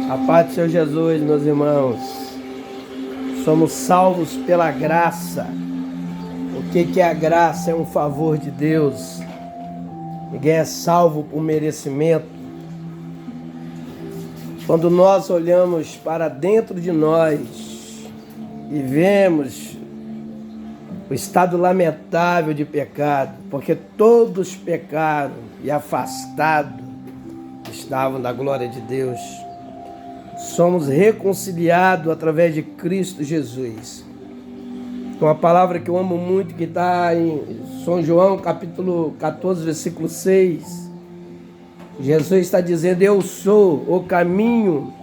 A paz do Senhor Jesus, meus irmãos. Somos salvos pela graça. O que é a graça? É um favor de Deus. Ninguém é salvo por merecimento. Quando nós olhamos para dentro de nós e vemos o estado lamentável de pecado, porque todos pecaram e afastados estavam da glória de Deus. Somos reconciliados através de Cristo Jesus. Uma palavra que eu amo muito, que está em São João, capítulo 14, versículo 6. Jesus está dizendo: eu sou o caminho,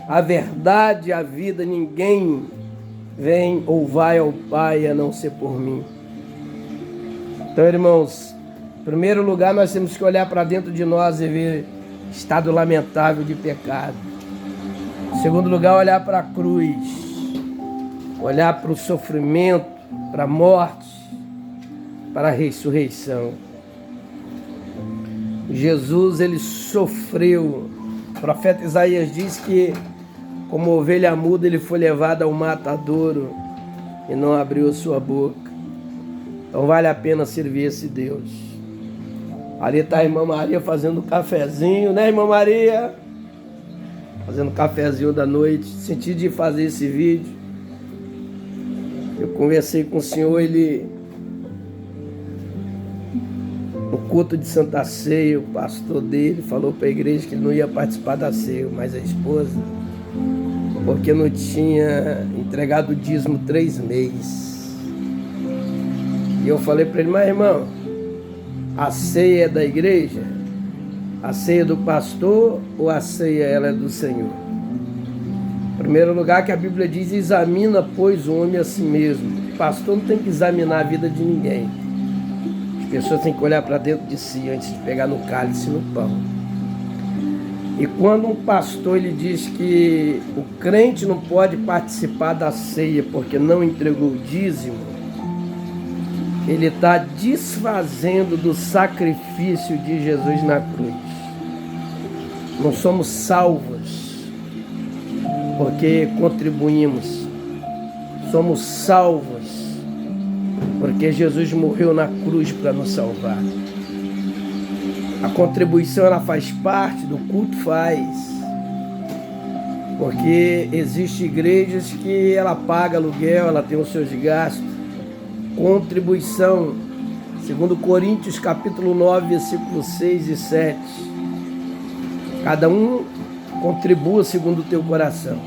a verdade e a vida. Ninguém vem ou vai ao Pai a não ser por mim. Então, irmãos, em primeiro lugar, nós temos que olhar para dentro de nós e ver estado lamentável de pecado. Em segundo lugar, olhar para a cruz, olhar para o sofrimento, para a morte, para a ressurreição. Jesus, ele sofreu. O profeta Isaías diz que, como ovelha muda, ele foi levado ao matadouro e não abriu sua boca. Então vale a pena servir esse Deus. Ali está a irmã Maria fazendo um cafezinho, né, irmã Maria? Fazendo um cafezinho da noite. Senti de fazer esse vídeo. Eu conversei com o senhor, no culto de Santa Ceia, o pastor dele falou para a igreja que ele não ia participar da ceia, mas a esposa, porque não tinha entregado o dízimo 3 meses. E eu falei para ele: mas irmão, a ceia é da igreja? A ceia é do pastor ou a ceia ela é do Senhor? Em primeiro lugar, que a Bíblia diz: examina, pois, o homem a si mesmo. O pastor não tem que examinar a vida de ninguém. As pessoas têm que olhar para dentro de si antes de pegar no cálice e no pão. E quando um pastor ele diz que o crente não pode participar da ceia porque não entregou o dízimo, ele está desfazendo do sacrifício de Jesus na cruz. Não somos salvos porque contribuímos. Somos salvos porque Jesus morreu na cruz para nos salvar. A contribuição ela faz parte do culto, faz. Porque existem igrejas que ela paga aluguel, ela tem os seus gastos. Contribuição, segundo Coríntios capítulo 9, versículos 6 e 7. Cada um contribua segundo o teu coração.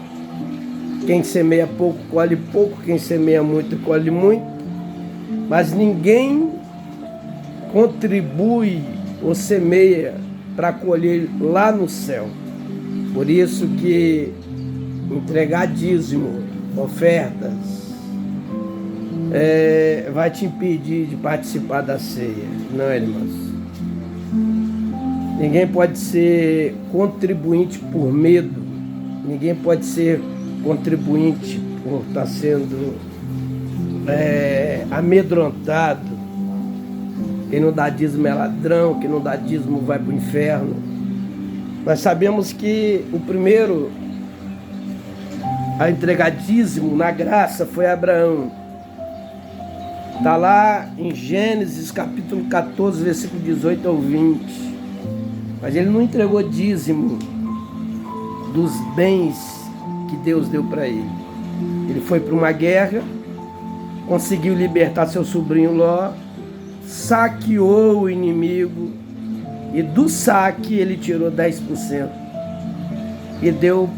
Quem semeia pouco, colhe pouco. Quem semeia muito, colhe muito. Mas ninguém contribui ou semeia para colher lá no céu. Por isso que entregar dízimo, ofertas, vai te impedir de participar da ceia. Não, irmãos? Ninguém pode ser contribuinte por medo. Ninguém pode ser contribuinte por estar sendo amedrontado. Quem não dá dízimo é ladrão, quem não dá dízimo vai para o inferno. Nós sabemos que o primeiro a entregar dízimo na graça foi Abraão. Está lá em Gênesis capítulo 14, versículo 18 ao 20. Mas ele não entregou dízimo dos bens que Deus deu para ele. Ele foi para uma guerra, conseguiu libertar seu sobrinho Ló, saqueou o inimigo e do saque ele tirou 10% e deu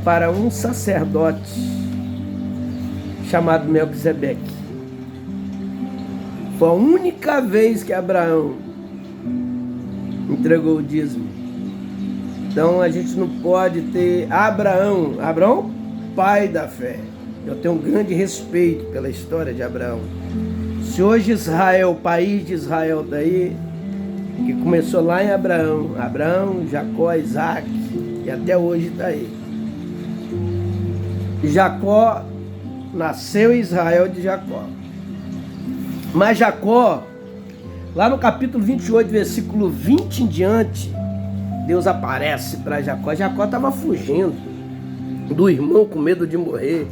para um sacerdote chamado Melquisedeque. Foi a única vez que Abraão entregou o dízimo. Então a gente não pode ter Abraão, pai da fé. Eu tenho um grande respeito pela história de Abraão. Se hoje Israel, o país de Israel daí, que começou lá em Abraão, Jacó, Isaac, e até hoje está aí. Jacó nasceu em Israel de Jacó. Mas Jacó, lá no capítulo 28, versículo 20 em diante, Deus aparece para Jacó. Jacó estava fugindo do irmão com medo de morrer.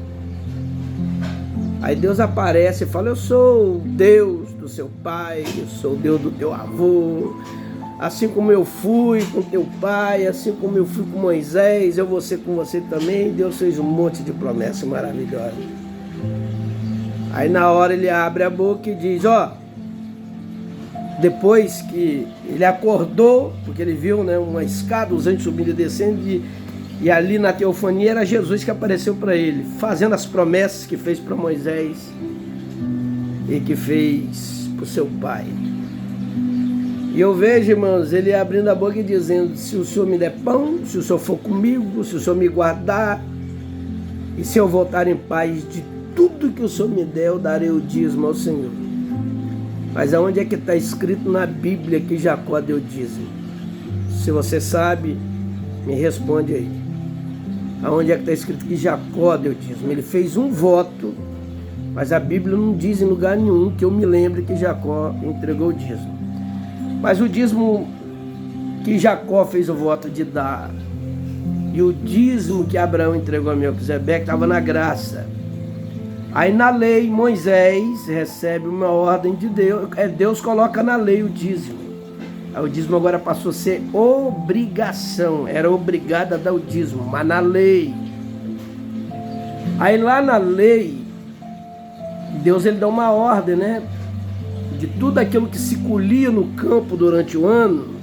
Aí Deus aparece e fala: eu sou o Deus do seu pai, eu sou o Deus do teu avô. Assim como eu fui com teu pai, assim como eu fui com Moisés, eu vou ser com você também. Deus fez um monte de promessas maravilhosas. Aí na hora ele abre a boca e diz: ó, depois que ele acordou, porque ele viu, né, uma escada, os anjos subindo e descendo, e ali na teofania era Jesus que apareceu para ele, fazendo as promessas que fez para Moisés e que fez para o seu pai. E eu vejo, irmãos, ele abrindo a boca e dizendo: se o Senhor me der pão, se o Senhor for comigo, se o Senhor me guardar, e se eu voltar em paz, de tudo que o Senhor me der, eu darei o dízimo ao Senhor. Mas aonde é que está escrito na Bíblia que Jacó deu dízimo? Se você sabe, me responde aí. Aonde é que está escrito que Jacó deu dízimo? Ele fez um voto, mas a Bíblia não diz em lugar nenhum que eu me lembre que Jacó entregou o dízimo. Mas o dízimo que Jacó fez o voto de dar e o dízimo que Abraão entregou a Melquisedeque estava na graça. Aí na lei Moisés recebe uma ordem de Deus, Deus coloca na lei o dízimo. Aí o dízimo agora passou a ser obrigação, era obrigado a dar o dízimo, mas na lei. Aí lá na lei, Deus ele dá uma ordem, né? De tudo aquilo que se colhia no campo durante o ano,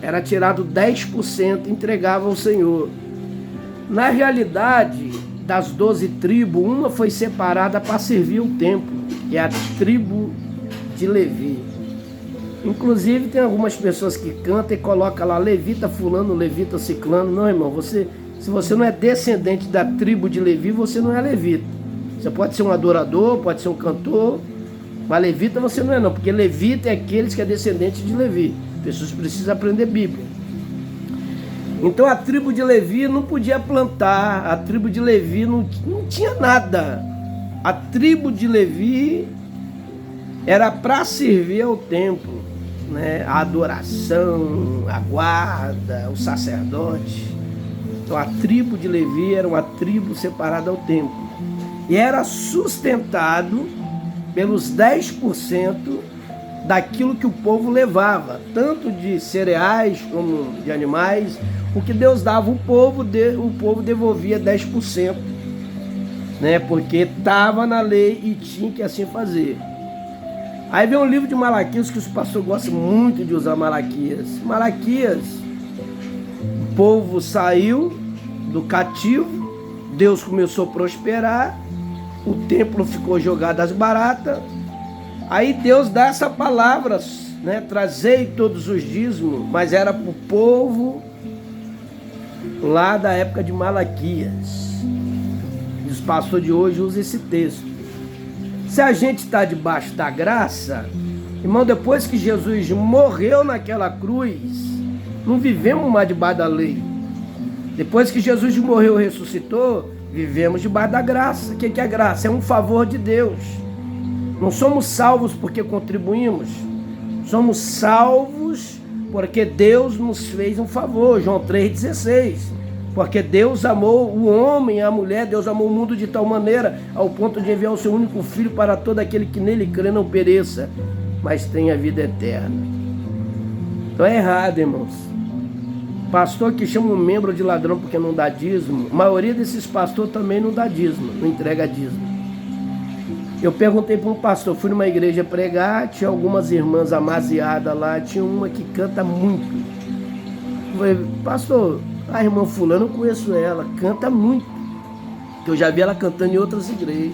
era tirado 10% e entregava ao Senhor. Na realidade, das 12 tribos, uma foi separada para servir o templo, que é a tribo de Levi. Inclusive tem algumas pessoas que cantam e colocam lá levita fulano, levita ciclano. Não, irmão, se você não é descendente da tribo de Levi, você não é levita. Você pode ser um adorador, pode ser um cantor, mas levita você não é não, porque levita é aqueles que é descendente de Levi. Pessoas precisam aprender Bíblia. Então a tribo de Levi não podia plantar, a tribo de Levi não tinha nada. A tribo de Levi era para servir ao templo, né? A adoração, a guarda, o sacerdote. Então a tribo de Levi era uma tribo separada ao templo. E era sustentado pelos 10% daquilo que o povo levava, tanto de cereais como de animais. O que Deus dava, o povo devolvia 10%, né? Porque estava na lei e tinha que assim fazer. Aí vem um livro de Malaquias, que os pastores gostam muito de usar Malaquias. Malaquias, o povo saiu do cativo, Deus começou a prosperar, o templo ficou jogado às baratas. Aí Deus dá essa palavra, né? Trazei todos os dízimos, mas era para o povo lá da época de Malaquias. E os pastores de hoje usam esse texto. Se a gente está debaixo da graça, irmão, depois que Jesus morreu naquela cruz, não vivemos mais debaixo da lei. Depois que Jesus morreu e ressuscitou, vivemos debaixo da graça. O que é graça? É um favor de Deus. Não somos salvos porque contribuímos. Somos salvos porque Deus nos fez um favor. João 3,16. Porque Deus amou o homem e a mulher, Deus amou o mundo de tal maneira, ao ponto de enviar o seu único filho para todo aquele que nele crê não pereça, mas tenha vida eterna. Então é errado, irmãos. Pastor que chama um membro de ladrão porque não dá dízimo, a maioria desses pastores também não dá dízimo, não entrega dízimo. Eu perguntei para um pastor, fui numa igreja pregar, tinha algumas irmãs amaziadas lá, tinha uma que canta muito. Eu falei: pastor, a irmã fulana, eu conheço ela, canta muito. Eu já vi ela cantando em outras igrejas.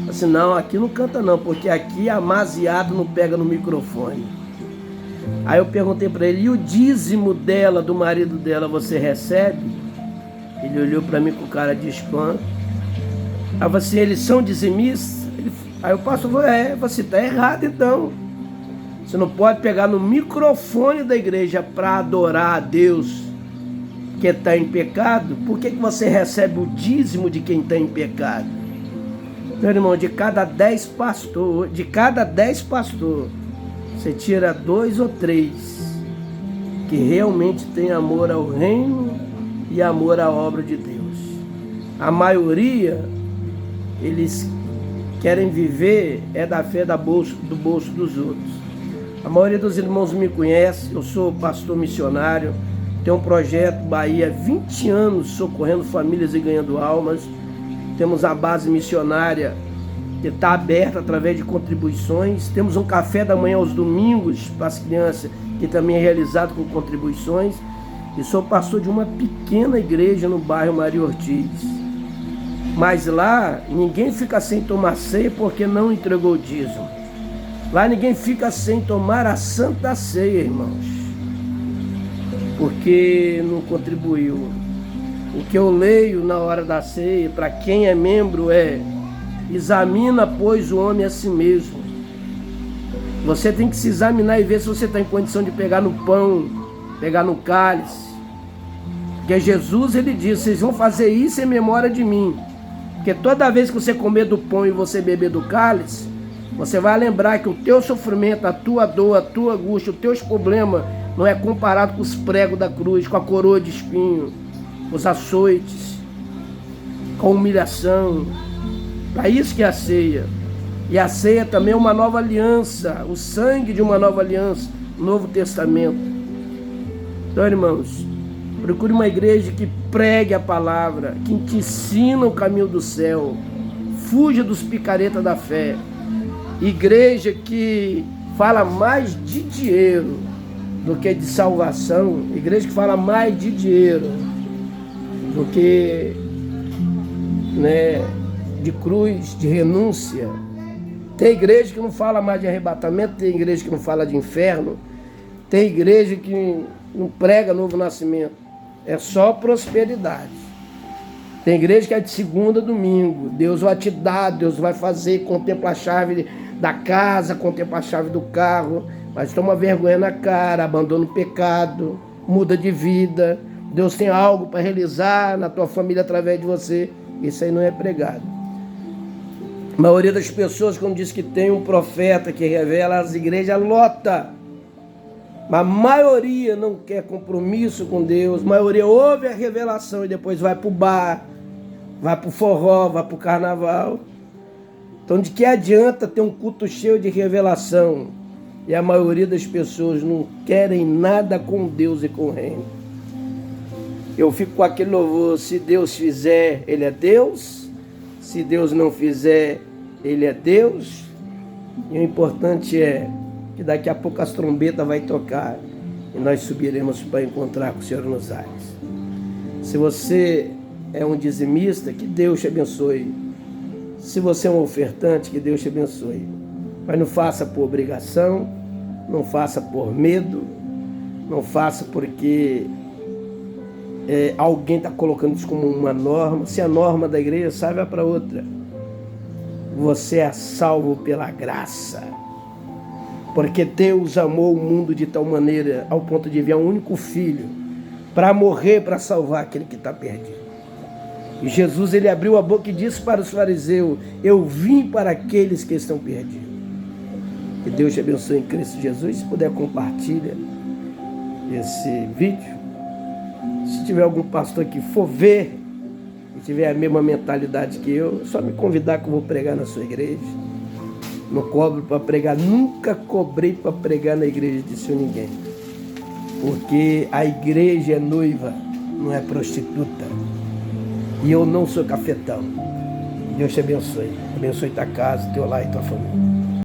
Assim, não, aqui não canta não, porque aqui amaziado não pega no microfone. Aí eu perguntei para ele: e o dízimo dela, do marido dela, você recebe? Ele olhou para mim com cara de espanto. Aí eu falei assim: eles são dizimistas? Aí o pastor falou: você está errado então. Você não pode pegar no microfone da igreja para adorar a Deus que está em pecado. Por que você recebe o dízimo de quem está em pecado? Meu irmão, de cada 10 pastores, você tira 2 ou 3 que realmente tem amor ao reino e amor à obra de Deus. A maioria, eles querem viver da fé do bolso dos outros. A maioria dos irmãos me conhece, eu sou pastor missionário, tenho um projeto Bahia, 20 anos socorrendo famílias e ganhando almas. Temos a base missionária que está aberta através de contribuições. Temos um café da manhã aos domingos para as crianças, que também é realizado com contribuições. E sou pastor de uma pequena igreja no bairro Maria Ortiz. Mas lá ninguém fica sem tomar ceia porque não entregou o dízimo. Lá ninguém fica sem tomar a santa ceia, irmãos, porque não contribuiu. O que eu leio na hora da ceia, para quem é membro, é: examina, pois, o homem a si mesmo. Você tem que se examinar e ver se você está em condição de pegar no pão, pegar no cálice. Porque Jesus, ele disse: vocês vão fazer isso em memória de mim. Porque toda vez que você comer do pão e você beber do cálice, você vai lembrar que o teu sofrimento, a tua dor, a tua angústia, os teus problemas não é comparado com os pregos da cruz, com a coroa de espinho, com os açoites, com a humilhação. Para isso que é a ceia. E a ceia também é uma nova aliança, o sangue de uma nova aliança, Novo Testamento. Então, irmãos, procure uma igreja que pregue a palavra, que te ensina o caminho do céu. Fuja dos picaretas da fé. Igreja que fala mais de dinheiro do que de salvação. Igreja que fala mais de dinheiro do que, de cruz, de renúncia. Tem igreja que não fala mais de arrebatamento, tem igreja que não fala de inferno, tem igreja que não prega novo nascimento, é só prosperidade. Tem igreja que é de segunda a domingo, Deus vai te dar, Deus vai fazer, contempla a chave da casa, contempla a chave do carro, mas toma vergonha na cara, abandona o pecado, muda de vida, Deus tem algo para realizar na tua família através de você. Isso aí não é pregado. A maioria das pessoas, quando diz que tem um profeta que revela, as igrejas lota. Mas a maioria não quer compromisso com Deus. A maioria ouve a revelação e depois vai para o bar, vai para o forró, vai para o carnaval. Então, de que adianta ter um culto cheio de revelação e a maioria das pessoas não querem nada com Deus e com o reino? Eu fico com aquele louvor: se Deus fizer, Ele é Deus. Se Deus não fizer, Ele é Deus. E o importante é que daqui a pouco as trombetas vai tocar e nós subiremos para encontrar com o Senhor nos ares. Se você é um dizimista, que Deus te abençoe. Se você é um ofertante, que Deus te abençoe. Mas não faça por obrigação, não faça por medo, não faça porque alguém está colocando isso como uma norma. Se a norma da igreja sai, vai para outra. Você é salvo pela graça, porque Deus amou o mundo de tal maneira ao ponto de enviar um único filho para morrer, para salvar aquele que está perdido. E Jesus, ele abriu a boca e disse para os fariseus: eu vim para aqueles que estão perdidos. Que Deus te abençoe em Cristo Jesus. Se puder, compartilha esse vídeo. Se tiver algum pastor que for ver e tiver a mesma mentalidade que eu, é só me convidar que eu vou pregar na sua igreja. Não cobro para pregar, nunca cobrei para pregar na igreja de seu ninguém. Porque a igreja é noiva, não é prostituta. E eu não sou cafetão. Deus te abençoe. Abençoe tua casa, teu lar e tua família.